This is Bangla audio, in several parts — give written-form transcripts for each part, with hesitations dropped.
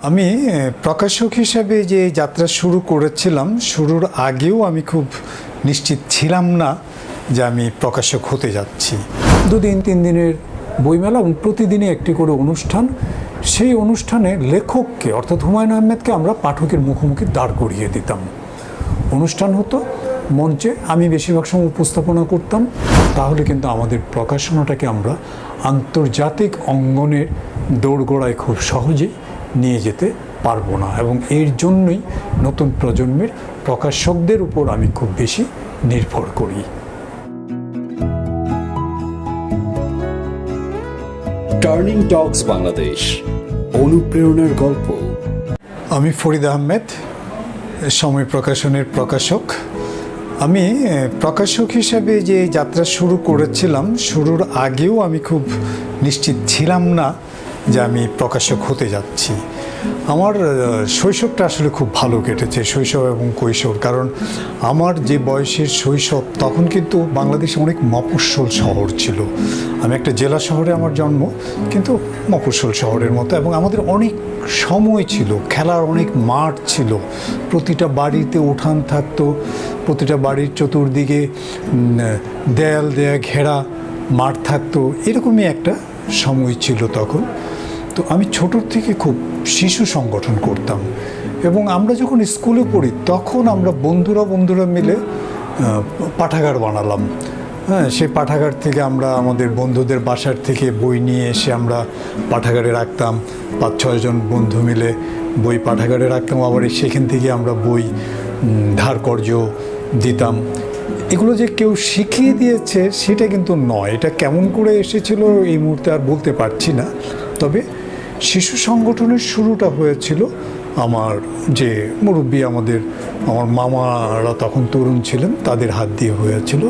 আমি প্রকাশক হিসাবে যে যাত্রা শুরু করেছিলাম, শুরুর আগেও আমি খুব নিশ্চিত ছিলাম না যে আমি প্রকাশক হতে যাচ্ছি। 2-3 দিনের বইমেলা এবং প্রতিদিনই একটি করে অনুষ্ঠান। সেই অনুষ্ঠানে লেখককে অর্থাৎ হুমায়ুন আহমেদকে আমরা পাঠকের মুখোমুখি দাঁড় করিয়ে দিতাম। অনুষ্ঠান হতো মঞ্চে, আমি বেশিরভাগ সময় উপস্থাপনা করতাম। তাহলে কিন্তু আমাদের প্রকাশনাটাকে আমরা আন্তর্জাতিক অঙ্গনের দোরগোড়ায় খুব সহজেই নিয়ে যেতে পারবো না, এবং এর জন্যই নতুন প্রজন্মের প্রকাশকদের উপর আমি খুব বেশি নির্ভর করি। টার্নিং টকস বাংলাদেশ, অনুপ্রেরণার গল্প। আমি ফরিদ আহমেদ, সময় প্রকাশনের প্রকাশক। আমি প্রকাশক হিসাবে যে যাত্রা শুরু করেছিলাম, শুরুর আগেও আমি খুব নিশ্চিত ছিলাম না যে আমি প্রকাশক হতে যাচ্ছি। আমার শৈশবটা আসলে খুব ভালো কেটেছে, শৈশব এবং কৈশোর। কারণ আমার যে বয়সের শৈশব, তখন কিন্তু বাংলাদেশে অনেক মফস্বল শহর ছিল। আমি একটা জেলা শহরে আমার জন্ম, কিন্তু মফস্বল শহরের মতো, এবং আমাদের অনেক সময় ছিল, খেলার অনেক মাঠ ছিল, প্রতিটা বাড়িতে উঠান থাকতো, প্রতিটা বাড়ির চতুর্দিকে দেয়াল দেয়া ঘেরা মাঠ থাকতো। এরকমই একটা সময় ছিল তখন। তো আমি ছোটোর থেকে খুব শিশু সংগঠন করতাম, এবং আমরা যখন স্কুলে পড়ি তখন আমরা বন্ধুরা মিলে পাঠাগার বানালাম। হ্যাঁ, সেই পাঠাগার থেকে আমরা আমাদের বন্ধুদের বাসার থেকে বই নিয়ে এসে আমরা পাঠাগারে রাখতাম। 5-6 জন বন্ধু মিলে বই পাঠাগারে রাখতাম, আবার সেখান থেকে আমরা বই ধার কর্য দিতাম। এগুলো যে কেউ শিখিয়ে দিয়েছে সেটা কিন্তু নয়, এটা কেমন করে এসেছিল এই মুহূর্তে আর বলতে পারছি না। তবে শিশু সংগঠনের শুরুটা হয়েছিল আমার যে মুরব্বী, আমার মামারা তখন তরুণ ছিলেন, তাদের হাত দিয়ে হয়েছিল,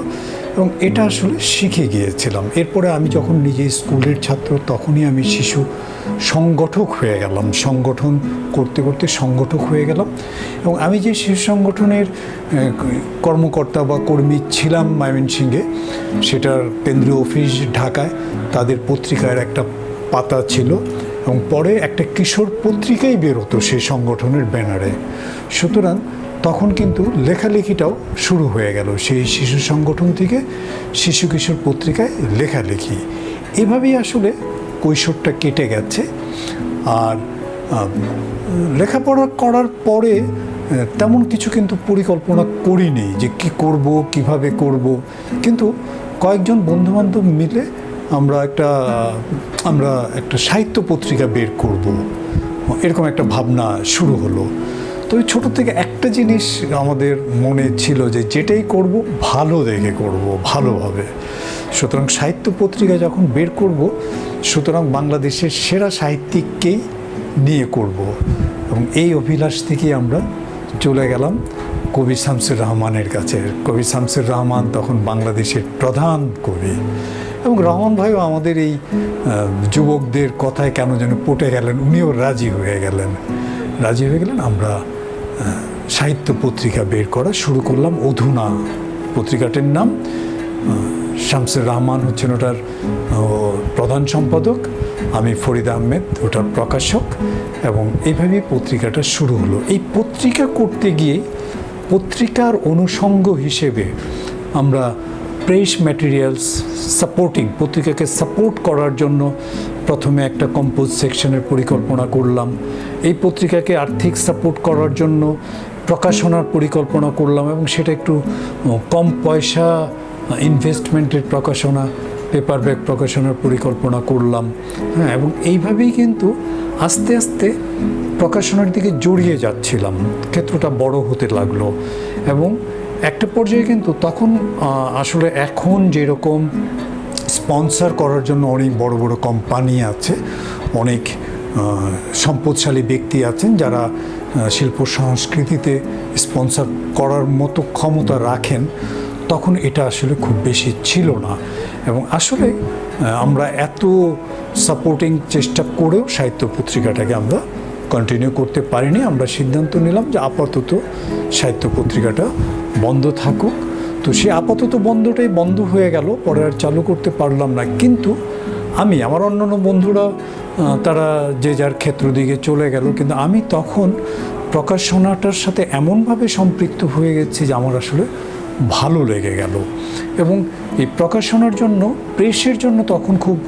এবং এটা আসলে শিখে গিয়েছিলাম। এরপরে আমি যখন নিজে স্কুলের ছাত্র, তখনই আমি শিশু সংগঠক হয়ে গেলাম, সংগঠন করতে করতে সংগঠক হয়ে গেলাম। এবং আমি যে শিশু সংগঠনের কর্মকর্তা বা কর্মী ছিলাম ময়মনসিংহে, সেটার কেন্দ্রীয় অফিস ঢাকায়, তাদের পত্রিকার একটা পাতা ছিল, এবং পরে একটা কিশোর পত্রিকাই বেরোতো সেই সংগঠনের ব্যানারে। সুতরাং তখন কিন্তু লেখালেখিটাও শুরু হয়ে গেল সেই শিশু সংগঠন থেকে শিশু কিশোর পত্রিকায় লেখালেখি। এভাবেই আসলে কৈশোরটা কেটে গেছে। আর লেখাপড়া করার পরে তেমন কিছু কিন্তু পরিকল্পনা করিনি যে কী করব, কিভাবে করব, কিন্তু কয়েকজন বন্ধুবান্ধব মিলে আমরা একটা সাহিত্য পত্রিকা বের করব, এরকম একটা ভাবনা শুরু হলো। তো ওই ছোটো থেকে একটা জিনিস আমাদের মনে ছিল যে যেটাই করব ভালো দেখে করব, ভালোভাবে। সুতরাং সাহিত্য পত্রিকা যখন বের করব, সুতরাং বাংলাদেশের সেরা সাহিত্যিককেই নিয়ে করব, এবং এই অভিলাষ থেকেই আমরা চলে গেলাম কবি শামসুর রহমানের কাছে। কবি শামসুর রহমান তখন বাংলাদেশের প্রধান কবি, এবং রহমান ভাইও আমাদের এই যুবকদের কথায় কেন যেন পটে গেলেন, উনিও রাজি হয়ে গেলেন। আমরা সাহিত্য পত্রিকা বের করা শুরু করলাম। অধুনা পত্রিকাটির নাম। শামসুর রহমান হচ্ছেন ওটার প্রধান সম্পাদক, আমি ফরিদ আহমেদ ওটার প্রকাশক, এবং এইভাবেই পত্রিকাটা শুরু হলো। এই পত্রিকা করতে গিয়ে পত্রিকার অনুষঙ্গ হিসেবে আমরা প্রেস ম্যাটেরিয়ালস সাপোর্টিং, পত্রিকাকে সাপোর্ট করার জন্য প্রথমে একটা কম্পোজ সেকশনের পরিকল্পনা করলাম। এই পত্রিকাকে আর্থিক সাপোর্ট করার জন্য প্রকাশনার পরিকল্পনা করলাম, এবং সেটা একটু কম পয়সা ইনভেস্টমেন্টের প্রকাশনা, পেপারব্যাক প্রকাশনার পরিকল্পনা করলাম। হ্যাঁ, এবং এইভাবেই কিন্তু আস্তে আস্তে প্রকাশনার দিকে জড়িয়ে যাচ্ছিলাম। ক্ষেত্রটা বড় হতে লাগলো, এবং একটা পর্যায়ে কিন্তু তখন আসলে এখন যেরকম স্পন্সর করার জন্য অনেক বড় বড় কোম্পানি আছে, অনেক সম্পদশালী ব্যক্তি আছেন যারা শিল্প সংস্কৃতিতে স্পন্সর করার মতো ক্ষমতা রাখেন, তখন এটা আসলে খুব বেশি ছিল না। এবং আসলে আমরা এত সাপোর্টিং চেষ্টা করেও সাহিত্য পত্রিকাটাকে আমরা কন্টিনিউ করতে পারিনি। আমরা সিদ্ধান্ত নিলাম যে আপাতত সাহিত্য পত্রিকাটা বন্ধ থাকুক। তো সেই আপাতত বন্ধটাই বন্ধ হয়ে গেল, পরে আর চালু করতে পারলাম না। কিন্তু আমার অন্যান্য বন্ধুরা তারা যে যার ক্ষেত্র দিকে চলে গেল, কিন্তু আমি তখন প্রকাশনাটার সাথে এমনভাবে সম্পৃক্ত হয়ে গেছি যে আমার আসলে ভালো লেগে গেল। এবং এই প্রকাশনার জন্য, প্রেসের জন্য তখন খুব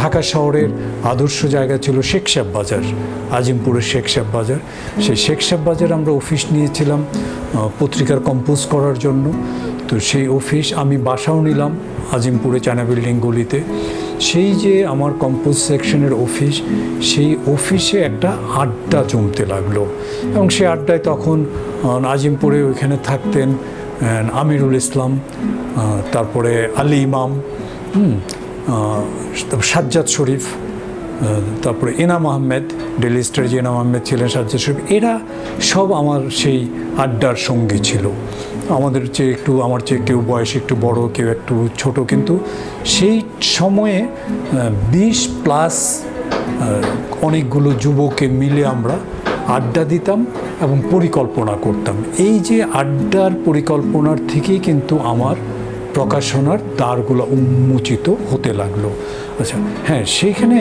ঢাকা শহরের আদর্শ জায়গা ছিল শেখ সাহেব বাজার, আজিমপুরের শেখ সাহেব বাজার। সেই শেখ সাহেব বাজার আমরা অফিস নিয়েছিলাম পত্রিকার কম্পোজ করার জন্য। তো সেই অফিস, আমি বাসাও নিলাম আজিমপুরে চায়না বিল্ডিং গলিতে। সেই যে আমার কম্পোজ সেকশনের অফিস, সেই অফিসে একটা আড্ডা জমতে লাগলো। এবং সেই আড্ডায় তখন আজিমপুরে ওইখানে থাকতেন আমিরুল ইসলাম, তারপরে আলী ইমাম, সাজ্জাদ শরীফ, তারপরে এনাম আহমেদ, ডেলি স্টার যে এনাম আহমেদ ছিলেন, সাজ্জাদ শরীফ, এরা সব আমার সেই আড্ডার সঙ্গী ছিল। আমার চেয়ে কেউ বয়সে একটু বড়, কেউ একটু ছোট, কিন্তু সেই সময়ে 20+ অনেকগুলো যুবকে মিলে আমরা আড্ডা দিতাম এবং পরিকল্পনা করতাম। এই যে আড্ডার পরিকল্পনার থেকেই কিন্তু আমার প্রকাশনার দ্বারগুলো উন্মোচিত হতে লাগলো। আচ্ছা, হ্যাঁ, সেইখানে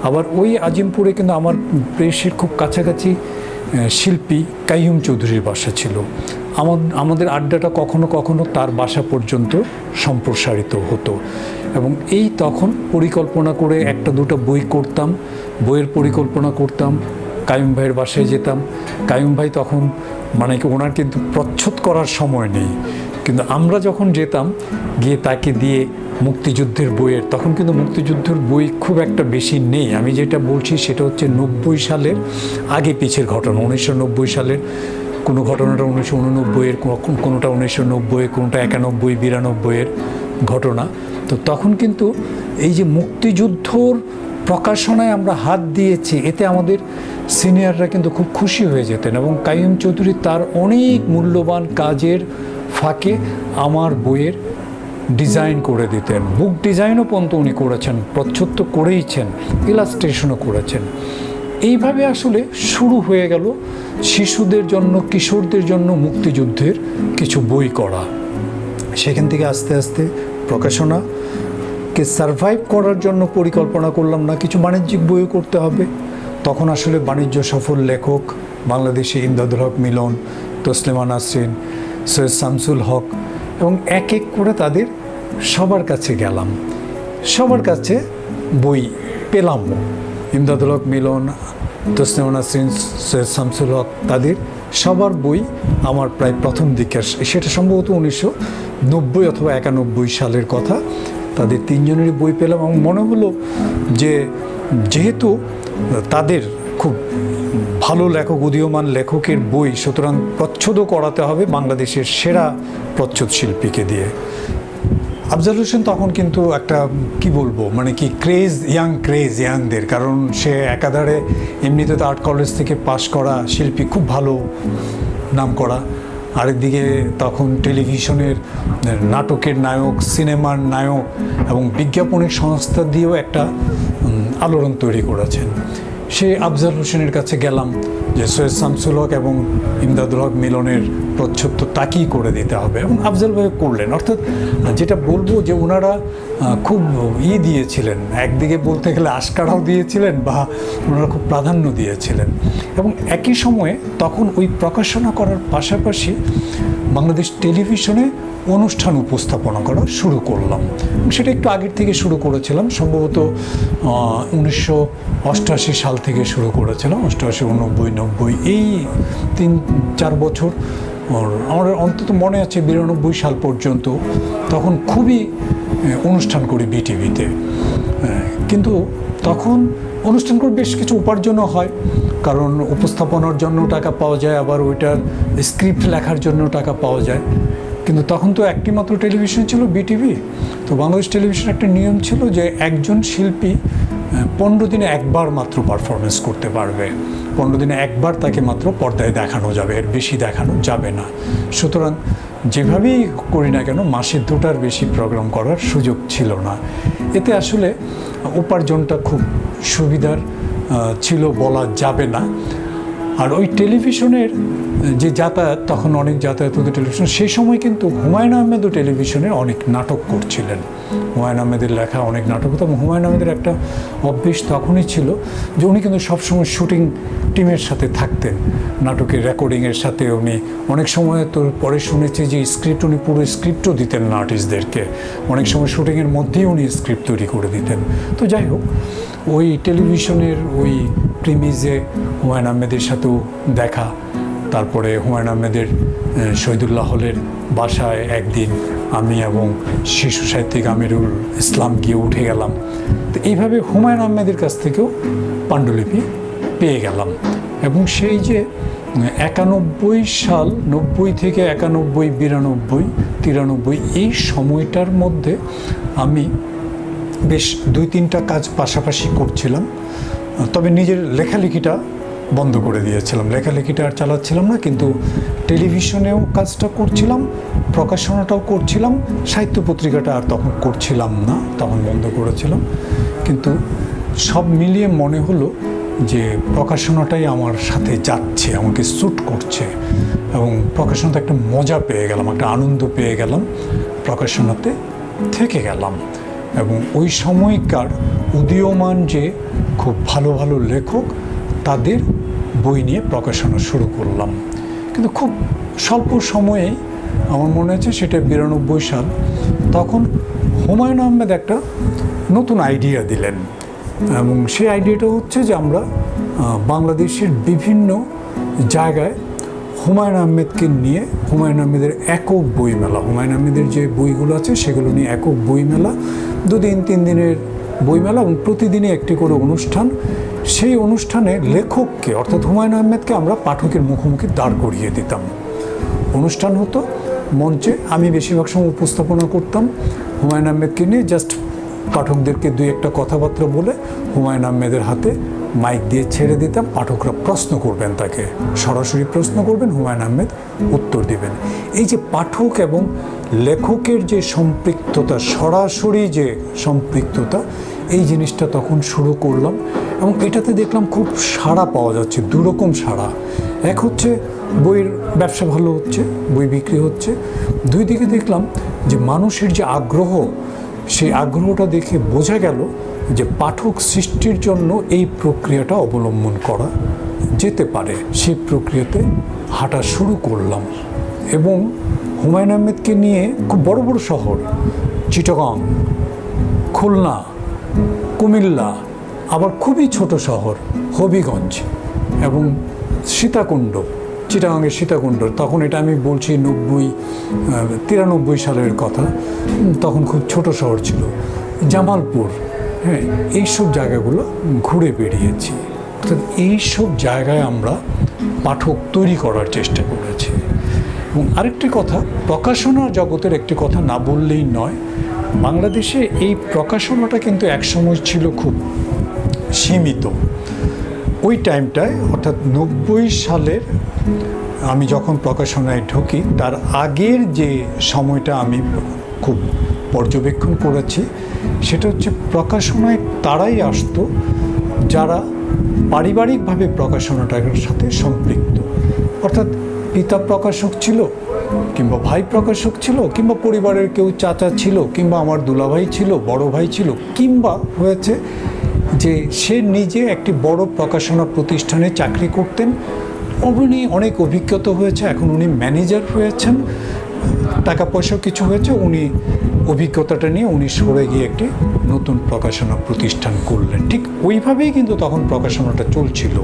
আবার ওই আজিমপুরে কিন্তু আমার প্রেসের খুব কাছাকাছি শিল্পী কাইয়ুম চৌধুরীর বাসা ছিল। আমাদের আড্ডাটা কখনো কখনো তার বাসা পর্যন্ত সম্প্রসারিত হতো। এবং এই তখন পরিকল্পনা করে 1-2টা বই করতাম, বইয়ের পরিকল্পনা করতাম, কাইয়ুম ভাইয়ের বাসায় যেতাম। কাইয়ুম ভাই তখন ওনার কিন্তু প্রচ্ছদ করার সময় নেই, কিন্তু আমরা যখন যেতাম গিয়ে তাকে দিয়ে মুক্তিযুদ্ধের বইয়ের, তখন কিন্তু মুক্তিযুদ্ধের বই খুব একটা বেশি নেই। আমি যেটা বলছি সেটা হচ্ছে 90 সালের আগে পিছের ঘটনা। 1990 সালের কোনো ঘটনাটা 1989-এর, কোনোটা 1990, কোনোটা 91, 92-এর ঘটনা। তো তখন কিন্তু এই যে মুক্তিযুদ্ধর প্রকাশনায় আমরা হাত দিয়েছি, এতে আমাদের সিনিয়ররা কিন্তু খুব খুশি হয়ে যেতেন। এবং কাইয়ুম চৌধুরী তার অনেক মূল্যবান কাজের ফাঁকে আমার বইয়ের ডিজাইন করে দিতেন। বুক ডিজাইনও পর্যন্ত উনি করেছেন, প্রচ্ছদ তো করেইছেন, ইলাস্ট্রেশনও করেছেন। এইভাবে আসলে শুরু হয়ে গেল শিশুদের জন্য, কিশোরদের জন্য মুক্তিযুদ্ধের কিছু বই করা। সেখান থেকে আস্তে আস্তে প্রকাশনাকে সারভাইভ করার জন্য পরিকল্পনা করলাম না, কিছু বাণিজ্যিক বইও করতে হবে। তখন আসলে বাণিজ্য সফল লেখক বাংলাদেশে ইমদাদুল হক মিলন, তসলিমা নাসরিন, সৈয়দ শামসুল হক, এবং এক এক করে তাদের সবার কাছে গেলাম, সবার কাছে বই পেলামও। ইমদাদুল হক মিলন, তসলিমা নাসরিন, সৈয়দ শামসুল হক, তাদের সবার বই আমার প্রায় প্রথম দিকের, সেটা সম্ভবত 1990 অথবা 91 সালের কথা। তাদের 3জনেরই বই পেলাম এবং মনে হলো যে যেহেতু তাদের খুব ভালো লেখক, উদীয়মান লেখকের বই, সুতরাং প্রচ্ছদও করাতে হবে বাংলাদেশের সেরা প্রচ্ছদ শিল্পীকে দিয়ে। আফজাল হোসেন তখন কিন্তু একটা ক্রেজ, ইয়াংদের, কারণ সে একাধারে এমনিতে তো আর্ট কলেজ থেকে পাশ করা শিল্পী, খুব ভালো নাম করা। আরেকদিকে তখন টেলিভিশনের নাটকের নায়ক, সিনেমার নায়ক এবং বিজ্ঞাপনের সংস্থা দিয়েও একটা আলোড়ন তৈরি করেছেন। সেই আফজাল হোসেনের কাছে গেলাম যে সৈয়দ শামসুল হক এবং ইমদাদুল হক মিলনের প্রচ্ছদ তো তাকেই করে দিতে হবে, এবং আফজাল ভাই করলেন। অর্থাৎ যেটা বলবো যে ওনারা খুব দিয়েছিলেন, একদিকে বলতে গেলে আশকারাও দিয়েছিলেন বা ওনারা খুব প্রাধান্য দিয়েছিলেন। এবং একই সময়ে তখন ওই প্রকাশনা করার পাশাপাশি বাংলাদেশ টেলিভিশনে অনুষ্ঠান উপস্থাপনা করা শুরু করলাম। সেটা একটু আগের থেকে শুরু করেছিলাম, সম্ভবত 1988 সাল থেকে শুরু করেছিলাম, 88, 89, 90, এই 3-4 বছর। আমার অন্তত মনে আছে 92 সাল পর্যন্ত তখন খুবই অনুষ্ঠান করি বিটিভিতে। কিন্তু তখন অনুষ্ঠান করে বেশ কিছু উপার্জনও হয়, কারণ উপস্থাপনার জন্য টাকা পাওয়া যায়, আবার ওইটার স্ক্রিপ্ট লেখার জন্য টাকা পাওয়া যায়। কিন্তু তখন তো একটি মাত্র টেলিভিশন ছিল, বিটিভি। তো বাংলাদেশ টেলিভিশন একটা নিয়ম ছিল যে একজন শিল্পী 15 দিনে একবার মাত্র পারফরমেন্স করতে পারবে, 15 দিনে একবার তাকে মাত্র পর্দায় দেখানো যাবে, এর বেশি দেখানো যাবে না। সুতরাং যেভাবেই করি না কেন মাসে 2টার বেশি প্রোগ্রাম করার সুযোগ ছিল না। এতে আসলে উপার্জনটা খুব সুবিধার ছিল বলা যাবে না। আর ওই টেলিভিশনের যে যাতায়াত, তখন অনেক যাতায়াত হতো টেলিভিশন, সেই সময় কিন্তু হুমায়ুন আহমেদও টেলিভিশনে অনেক নাটক করছিলেন। হুমায়ুন আহমেদের লেখা অনেক নাটক হতো এবং হুমায়ুন আহমেদের একটা অভ্যেস তখনই ছিল যে উনি কিন্তু সবসময় শুটিং টিমের সাথে থাকতেন, নাটকের রেকর্ডিংয়ের সাথে। উনি অনেক সময় তো পরে শুনেছি যে স্ক্রিপ্ট, উনি পুরো স্ক্রিপ্টও দিতেন না আর্টিস্টদেরকে, অনেক সময় শুটিংয়ের মধ্যেই উনি স্ক্রিপ্ট তৈরি করে দিতেন। তো যাই হোক, ওই টেলিভিশনের ওই প্রিমিজে হুমায়ুন আহমেদের সাথেও দেখা, তারপরে হুমায়ুন আহমেদের শহীদুল্লাহ হলের বাসায় একদিন আমি এবং শিশু সাহিত্যিক আমিরুল ইসলাম গিয়ে উঠে গেলাম। তো এইভাবে হুমায়ুন আহমেদের কাছ থেকেও পাণ্ডুলিপি পেয়ে গেলাম। এবং সেই যে 91 সাল, 90 থেকে 91, 92, 93 এই সময়টার মধ্যে আমি বেশ 2-3টা কাজ পাশাপাশি করছিলাম। তবে নিজের লেখালেখিটা বন্ধ করে দিয়েছিলাম, লেখালেখিটা আর চালাচ্ছিলাম না, কিন্তু টেলিভিশনেও কাজটা করছিলাম, প্রকাশনাটাও করছিলাম, সাহিত্য পত্রিকাটা আর তখন করছিলাম না, তখন বন্ধ করেছিলাম। কিন্তু সব মিলিয়ে মনে হলো যে প্রকাশনাটাই আমার সাথে যাচ্ছে, আমাকে স্যুট করছে, এবং প্রকাশনাতে একটা মজা পেয়ে গেলাম, একটা আনন্দ পেয়ে গেলাম, প্রকাশনাতে থেকে গেলাম। এবং ওই সময়কার উদীয়মান যে খুব ভালো ভালো লেখক, তাদের বই নিয়ে প্রকাশনা শুরু করলাম। কিন্তু খুব স্বল্প সময়েই, আমার মনে আছে সেটা 92 সাল, তখন হুমায়ুন আহমেদ একটা নতুন আইডিয়া দিলেন। এবং সেই আইডিয়াটা হচ্ছে যে আমরা বাংলাদেশের বিভিন্ন জায়গায় হুমায়ুন আহমেদকে নিয়ে, হুমায়ুন আহমেদের একক বইমেলা, হুমায়ুন আহমেদের যে বইগুলো আছে সেগুলো নিয়ে একক বইমেলা, 2-3 দিনের বইমেলা, এবং প্রতিদিনই একটি করে অনুষ্ঠান। সেই অনুষ্ঠানে লেখককে, অর্থাৎ হুমায়ুন আহমেদকে আমরা পাঠকের মুখোমুখি দাঁড় করিয়ে দিতাম। অনুষ্ঠান হতো মঞ্চে, আমি বেশিরভাগ সময় উপস্থাপনা করতাম হুমায়ুন আহমেদকে নিয়ে, জাস্ট পাঠকদেরকে 2-1টা কথাবার্তা বলে হুমায়ুন আহমেদের হাতে মাইক দিয়ে ছেড়ে দিতাম। পাঠকরা প্রশ্ন করবেন, তাকে সরাসরি প্রশ্ন করবেন, হুমায়ুন আহমেদ উত্তর দিবেন। এই যে পাঠক এবং লেখকের যে সম্পৃক্ততা, সরাসরি যে সম্পৃক্ততা, এই জিনিসটা তখন শুরু করলাম। এবং এটাতে দেখলাম খুব সাড়া পাওয়া যাচ্ছে, দুরকম সাড়া। এক হচ্ছে বইয়ের ব্যবসা ভালো হচ্ছে, বই বিক্রি হচ্ছে। 2 দিকে দেখলাম যে মানুষের যে আগ্রহ, সেই আগ্রহটা দেখে বোঝা গেল যে পাঠক সৃষ্টির জন্য এই প্রক্রিয়াটা অবলম্বন করা যেতে পারে। সেই প্রক্রিয়াতে হাঁটা শুরু করলাম। এবং হুমায়ুন আহমেদকে নিয়ে খুব বড় বড় শহর, চিটাগং, খুলনা, কুমিল্লা, আবার খুবই ছোট শহর হবিগঞ্জ এবং সীতাকুণ্ড, চিটাগাংয়ের সীতাকুণ্ড, তখন এটা আমি বলছি 93 সালের কথা, তখন খুব ছোট শহর ছিল, জামালপুর, হ্যাঁ, এইসব জায়গাগুলো ঘুরে বেরিয়েছি। অর্থাৎ এইসব জায়গায় আমরা পাঠক তৈরি করার চেষ্টা করেছি। এবং আরেকটি কথা, প্রকাশনার জগতের একটি কথা না বললেই নয়, বাংলাদেশে এই প্রকাশনাটা কিন্তু একসময় ছিল খুব সীমিত। ওই টাইমটায়, অর্থাৎ 90 সালের আমি যখন প্রকাশনায় ঢুকি, তার আগের যে সময়টা আমি খুব পর্যবেক্ষণ করেছি, সেটা হচ্ছে প্রকাশনায় তারাই আসতো যারা পারিবারিকভাবে প্রকাশনাটার সাথে সম্পৃক্ত। অর্থাৎ পিতা প্রকাশক ছিল, কিংবা ভাই প্রকাশক ছিল, কিংবা পরিবারের কেউ চাচা ছিল, কিংবা আমার দুলাভাই ছিল, বড় ভাই ছিল, কিংবা হয়েছে যে সে নিজে একটি বড় প্রকাশনা প্রতিষ্ঠানে চাকরি করতেন, উনি অনেক অভিজ্ঞতা হয়েছে, এখন উনি ম্যানেজার হয়েছেন, টাকা পয়সা কিছু হয়েছে, উনি অভিজ্ঞতাটা নিয়ে উনি সরে গিয়ে একটি নতুন প্রকাশনা প্রতিষ্ঠান করলেন। ঠিক ওইভাবেই কিন্তু তখন প্রকাশনাটা চলছিল।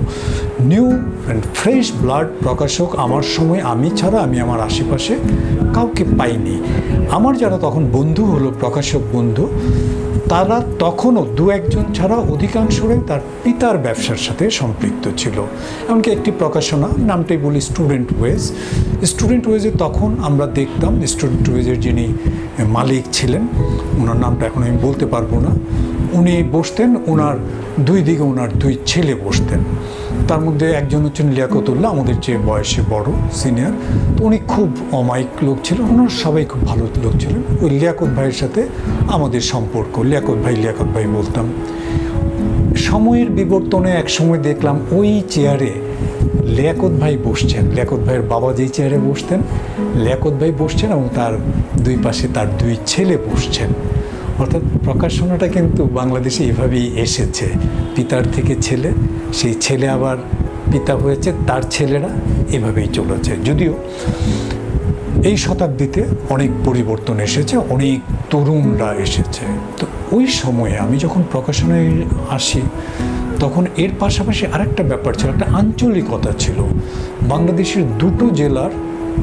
নিউ অ্যান্ড ফ্রেশ ব্লাড প্রকাশক আমার সময় আমি ছাড়া, আমি আমার আশেপাশে কাউকে পাইনি। আমার যারা তখন বন্ধু হলো, প্রকাশক বন্ধু, তারা তখনও 2-1 ছাড়া অধিকাংশরাই তার পিতার ব্যবসার সাথে সম্পৃক্ত ছিল। এমনকি একটি প্রকাশনা, নামটাই বলি স্টুডেন্ট ওয়েজ। স্টুডেন্ট ওয়েজে তখন আমরা দেখতাম, স্টুডেন্ট ওয়েজের যিনি মালিক ছিলেন, ওনার নামটা এখন আমি বলতে পারবো না, উনি বসতেন, ওনার 2 দিকে ওনার 2 ছেলে বসতেন। তার মধ্যে একজন হচ্ছেন লিয়াকতুল্লাহ, আমাদের চেয়ে বয়সে বড়, সিনিয়র। তো উনি খুব অমায়িক লোক ছিলেন, ওনার সবাই খুব ভালো লোক ছিলেন। ওই লিয়াকত ভাইয়ের সাথে আমাদের সম্পর্ক, লিয়াকত ভাই বলতাম। সময়ের বিবর্তনে এক সময় দেখলাম ওই চেয়ারে লিয়াকত ভাই বসছেন, লিয়াকত ভাইয়ের বাবা যেই চেয়ারে বসতেন, লিয়াকত ভাই বসছেন এবং তার দুই পাশে তার দুই ছেলে বসছেন। অর্থাৎ প্রকাশনাটা কিন্তু বাংলাদেশে এভাবেই এসেছে, পিতার থেকে ছেলে, সেই ছেলে আবার পিতা হয়েছে, তার ছেলেরা, এভাবেই চলেছে। যদিও এই শতাব্দীতে অনেক পরিবর্তন এসেছে, অনেক তরুণরা এসেছে। তো ওই সময়ে আমি যখন প্রকাশনায় আসি তখন এর পাশাপাশি আরেকটা ব্যাপার ছিল, একটা আঞ্চলিকতা ছিল। বাংলাদেশের দুটো জেলার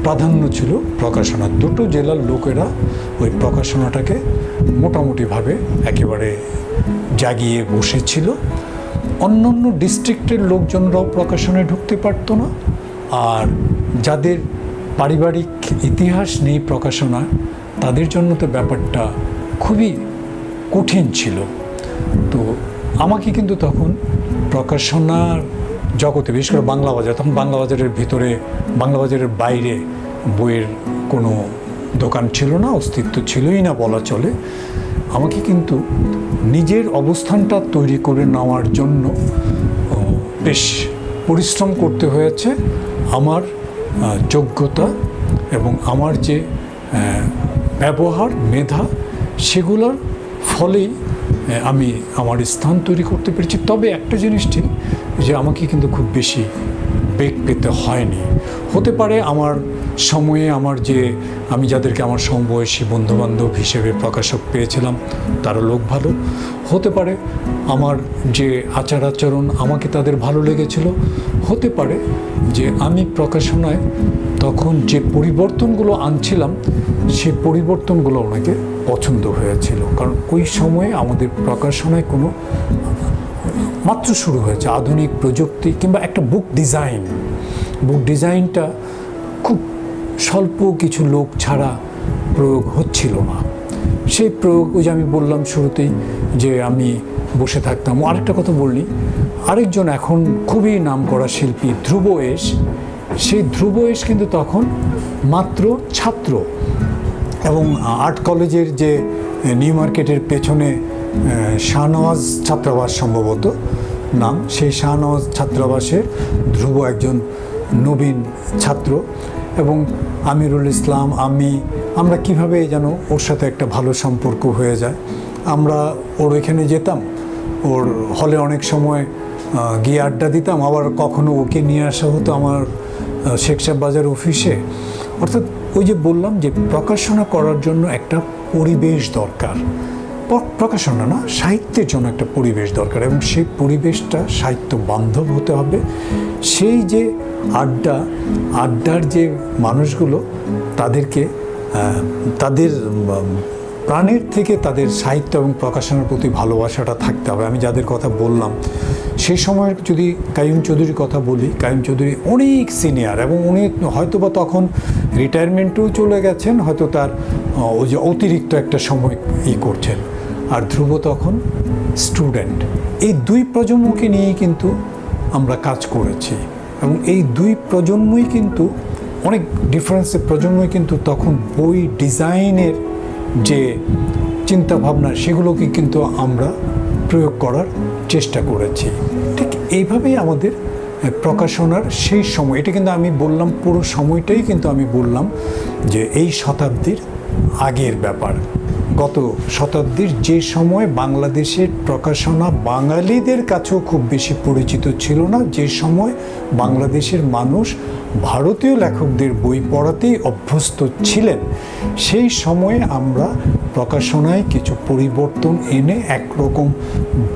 প্রাধান্য ছিল প্রকাশনা, দুটো জেলার লোকেরা ওই প্রকাশনাটাকে মোটামুটিভাবে একেবারে জাগিয়ে বসেছিল। অন্যান্য ডিস্ট্রিক্টের লোকজনরাও প্রকাশনায় ঢুকতে পারতো না, আর যাদের পারিবারিক ইতিহাস নেই প্রকাশনা, তাদের জন্য তো ব্যাপারটা খুবই কঠিন ছিল। তো আমাকে কিন্তু তখন প্রকাশনার জগতে, বিশেষ করে বাংলা বাজার, তখন বাংলা বাজারের ভিতরে, বাংলা বাজারের বাইরে বইয়ের কোনো দোকান ছিল না, অস্তিত্ব ছিলই না বলা চলে। আমাকে কিন্তু নিজের অবস্থানটা তৈরি করে নেওয়ার জন্য বেশ পরিশ্রম করতে হয়েছে। আমার যোগ্যতা এবং আমার যে ব্যবহার, মেধা, সেগুলোর ফলেই আমি আমার স্থান তৈরি করতে পেরেছি। তবে একটা জিনিস ঠিক, যে আমাকে কিন্তু খুব বেশি বেগ পেতে হয়নি। হতে পারে আমার সময়ে আমি যাদেরকে আমার সমবয়সী বন্ধুবান্ধব হিসেবে প্রকাশক পেয়েছিলাম তারা লোক ভালো, হতে পারে আমার যে আচার আচরণ আমাকে তাদের ভালো লেগেছিল, হতে পারে যে আমি প্রকাশনায় তখন যে পরিবর্তনগুলো আনছিলাম সেই পরিবর্তনগুলো ওনাকে পছন্দ হয়েছিল। কারণ ওই সময়ে আমাদের প্রকাশনায় কোনো মাত্র শুরু হয়েছে আধুনিক প্রযুক্তি কিংবা একটা বুক ডিজাইনটা খুব স্বল্প কিছু লোক ছাড়া প্রয়োগ হচ্ছিল না। সেই প্রয়োগ, ওই যে আমি বললাম শুরুতেই যে আমি বসে থাকতাম। আরেকটা কথা বললি, আরেকজন এখন খুবই নামকরা শিল্পী ধ্রুব এস, সেই ধ্রুব এস কিন্তু তখন মাত্র ছাত্র, এবং আর্ট কলেজের যে নিউ মার্কেটের পেছনে শাহনওয়াজ ছাত্রাবাস সম্ভবত নাম, সেই শাহনওয়াজ ছাত্রাবাসের ধ্রুব একজন নবীন ছাত্র। এবং আমিরুল ইসলাম, আমরা কিভাবে যেন ওর সাথে একটা ভালো সম্পর্ক হয়ে যায়। আমরা ওর এখানে যেতাম, ওর হলে অনেক সময় গিয়ে আড্ডা দিতাম, আবার কখনো ওকে নিয়ে আসা হতো আমার শেখ সাহেব বাজার অফিসে। অর্থাৎ ওই যে বললাম যে প্রকাশনা করার জন্য একটা পরিবেশ দরকার, প্রকাশনা না, সাহিত্যের জন্য একটা পরিবেশ দরকার, এবং সেই পরিবেশটা সাহিত্য বান্ধব হতে হবে। সেই যে আড্ডার যে মানুষগুলো, তাদেরকে তাদের প্রাণের থেকে তাদের সাহিত্য এবং প্রকাশনার প্রতি ভালোবাসাটা থাকতে হবে। আমি যাদের কথা বললাম সেই সময়ের যদি কাইয়ুম চৌধুরীর কথা বলি, কাইয়ুম চৌধুরী অনেক সিনিয়র, এবং উনি হয়তোবা তখন রিটায়ারমেন্টেও চলে গেছেন, হয়তো তার ওই যে অতিরিক্ত একটা সময় করছেন, আর ধ্রুব তখন স্টুডেন্ট। এই দুই প্রজন্মকে নিয়েই কিন্তু আমরা কাজ করেছি, এবং এই দুই প্রজন্মই কিন্তু অনেক ডিফারেন্সের প্রজন্মই কিন্তু তখন বই ডিজাইনের যে চিন্তাভাবনা সেগুলোকে কিন্তু আমরা প্রয়োগ করার চেষ্টা করেছি। ঠিক এইভাবেই আমাদের প্রকাশনার সেই সময়, এটা কিন্তু আমি বললাম পুরো সময়টাই কিন্তু আমি বললাম যে এই শতাব্দীর আগের ব্যাপার। গত শতাব্দীর যে সময় বাংলাদেশের প্রকাশনা বাঙালিদের কাছেও খুব বেশি পরিচিত ছিল না, যে সময় বাংলাদেশের মানুষ ভারতীয় লেখকদের বই পড়াতেই অভ্যস্ত ছিলেন, সেই সময়ে আমরা প্রকাশনায় কিছু পরিবর্তন এনে একরকম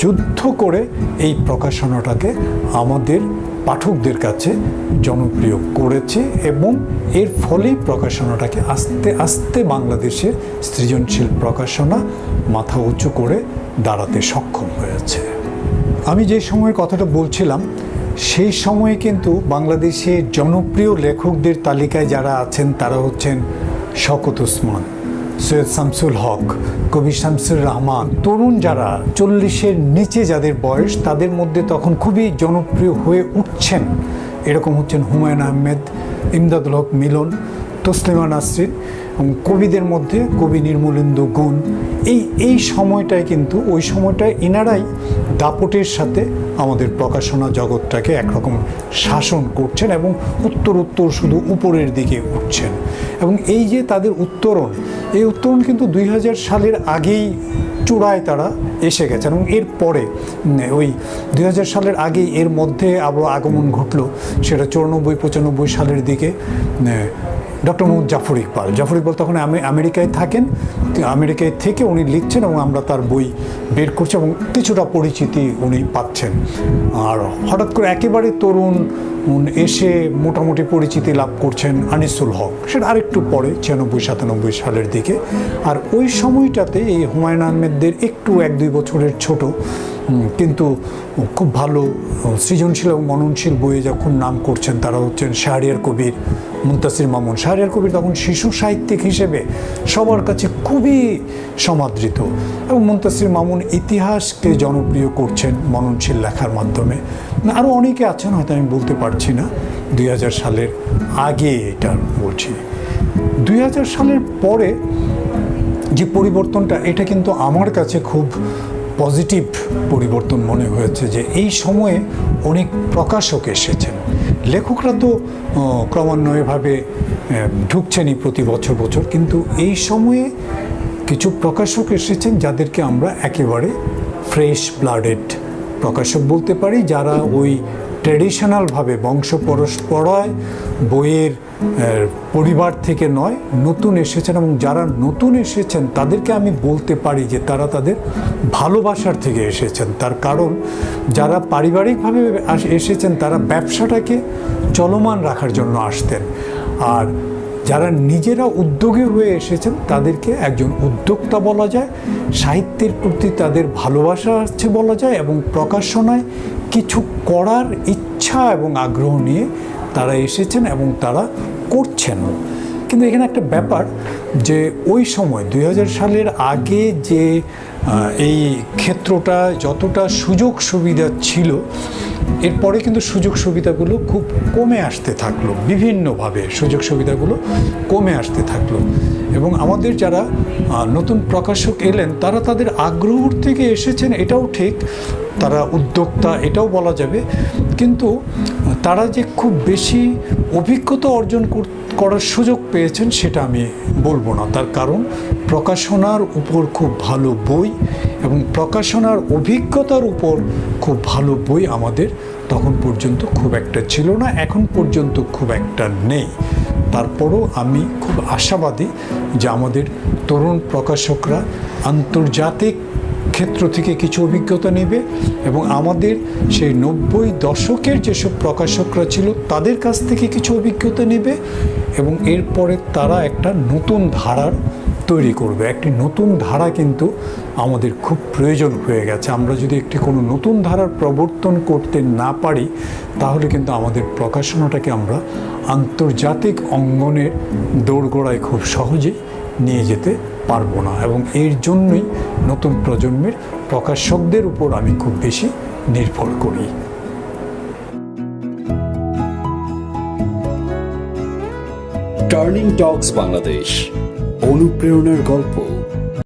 যুদ্ধ করে এই প্রকাশনাটাকে আমাদের পাঠকদের কাছে জনপ্রিয় করেছে, এবং এর ফলেই প্রকাশনাটাকে আস্তে আস্তে বাংলাদেশের সৃজনশীল প্রকাশনা মাথা উঁচু করে দাঁড়াতে সক্ষম হয়েছে। আমি যে সময়ের কথাটা বলছিলাম সেই সময়ে কিন্তু বাংলাদেশের জনপ্রিয় লেখকদের তালিকায় যারা আছেন তারা হচ্ছেন শওকত ওসমান, সৈয়দ শামসুল হক, কবি শামসুর রহমান। তরুণ যারা 40-এর নিচে যাদের বয়স, তাদের মধ্যে তখন খুবই জনপ্রিয় হয়ে উঠছেন এরকম হচ্ছেন হুমায়ুন আহমেদ, ইমদাদুল হক মিলন, তসলিমা নাসরিন এবং কবিদের মধ্যে কবি নির্মলেন্দু গুণ, এই সময়টায় কিন্তু ওই সময়টায় এনারাই দাপটের সাথে আমাদের প্রকাশনা জগৎটাকে একরকম শাসন করছেন এবং উত্তর শুধু উপরের দিকে উঠছেন। এবং এই যে তাদের উত্তরণ, এই উত্তরণ কিন্তু 2000 সালের আগেই চূড়ায় তারা এসে গেছেন এবং এর পরে ওই 2000 সালের আগেই এর মধ্যে আবার আগমন ঘটলো, সেটা 94-95 সালের দিকে ডক্টর মোহাম্মদ জাফর ইকবাল তখন আমেরিকায় থাকেন, আমেরিকায় থেকে উনি লিখছেন এবং আমরা তার বই বের করছি এবং কিছুটা পরিচিতি উনি পাচ্ছেন। আর হঠাৎ করে একেবারে তরুণ এসে মোটামুটি পরিচিতি লাভ করছেন আনিসুল হক, সেটা আরেকটু পরে 96-97 সালের দিকে। আর ওই সময়টাতে এই হুমায়ুন আহমেদদের একটু 1-2 বছরের ছোট কিন্তু খুব ভালো সৃজনশীল এবং মননশীল বইয়ে যখন নাম করছেন তারা হচ্ছেন শাহরিয়ার কবির, মুনতাসির মামুন। শাহরিয়ার কবির তখন শিশু সাহিত্যিক হিসেবে সবার কাছে খুবই সমাদৃত এবং মুনতাসির মামুন ইতিহাসকে জনপ্রিয় করছেন মননশীল লেখার মাধ্যমে। আরও অনেকে আছেন, হয়তো আমি বলতে পারছি না, 2000 সালের আগে এটা বলছি। 2000 সালের পরে যে পরিবর্তনটা, এটা কিন্তু আমার কাছে খুব পজিটিভ পরিবর্তন মনে হয়েছে যে এই সময়ে অনেক প্রকাশক এসেছেন। লেখকরা তো ক্রমান্বয়ভাবে ঢুকছেনই প্রতি বছর, কিন্তু এই সময়ে কিছু প্রকাশক এসেছেন যাদেরকে আমরা একেবারে ফ্রেশ ব্লাডেড প্রকাশক বলতে পারি, যারা ওই ট্র্যাডিশনালভাবে বংশ পরম্পরায় বইয়ের পরিবার থেকে নয়, নতুন এসেছেন। এবং যারা নতুন এসেছেন তাদেরকে আমি বলতে পারি যে তারা তাদের ভালোবাসার থেকে এসেছেন। তার কারণ যারা পারিবারিকভাবে এসেছেন তারা ব্যবসাটাকে চলমান রাখার জন্য আসতেন, আর যারা নিজেরা উদ্যোগী হয়ে এসেছেন তাদেরকে একজন উদ্যোক্তা বলা যায়। সাহিত্যের প্রতি তাদের ভালোবাসা আছে বলা যায় এবং প্রকাশনায় কিছু করার ইচ্ছা এবং আগ্রহ নিয়ে তারা এসেছেন এবং তারা করছেন। কিন্তু এখানে একটা ব্যাপার যে ওই সময় 2000 সালের আগে যে এই ক্ষেত্রটা যতটা সুযোগ সুবিধা ছিল, এরপরে কিন্তু সুযোগ সুবিধাগুলো খুব কমে আসতে থাকলো, বিভিন্নভাবে সুযোগ সুবিধাগুলো কমে আসতে থাকলো। এবং আমাদের যারা নতুন প্রকাশক এলেন তারা তাদের আগ্রহ থেকে এসেছেন, এটাও ঠিক, তারা উদ্যোক্তা এটাও বলা যাবে, কিন্তু তারা যে খুব বেশি অভিজ্ঞতা অর্জন করার সুযোগ পেয়েছেন সেটা আমি বলবো না। তার কারণ প্রকাশনার উপর খুব ভালো বই এবং প্রকাশনার অভিজ্ঞতার উপর খুব ভালো বই আমাদের তখন পর্যন্ত খুব একটা ছিল না, এখন পর্যন্ত খুব একটা নেই। তারপরও আমি খুব আশাবাদী যে আমাদের তরুণ প্রকাশকরা আন্তর্জাতিক ক্ষেত্র থেকে কিছু অভিজ্ঞতা নেবে এবং আমাদের সেই 90 দশকের যেসব প্রকাশকরা ছিল তাদের কাছ থেকে কিছু অভিজ্ঞতা নেবে এবং এরপরে তারা একটা নতুন ধারার তৈরি করবে। একটি নতুন ধারা কিন্তু আমাদের খুব প্রয়োজন হয়ে গেছে। আমরা যদি একটি কোনো নতুন ধারার প্রবর্তন করতে না পারি তাহলে কিন্তু আমাদের প্রকাশনাটাকে আমরা আন্তর্জাতিক অঙ্গনের দোরগোড়ায় খুব সহজে নিয়ে যেতে পারবো না। এবং এর জন্যই নতুন প্রজন্মের প্রকাশকদের উপর আমি খুব বেশি নির্ভর করি। টার্নিং টকস বাংলাদেশ, অনুপ্রেরণার গল্প।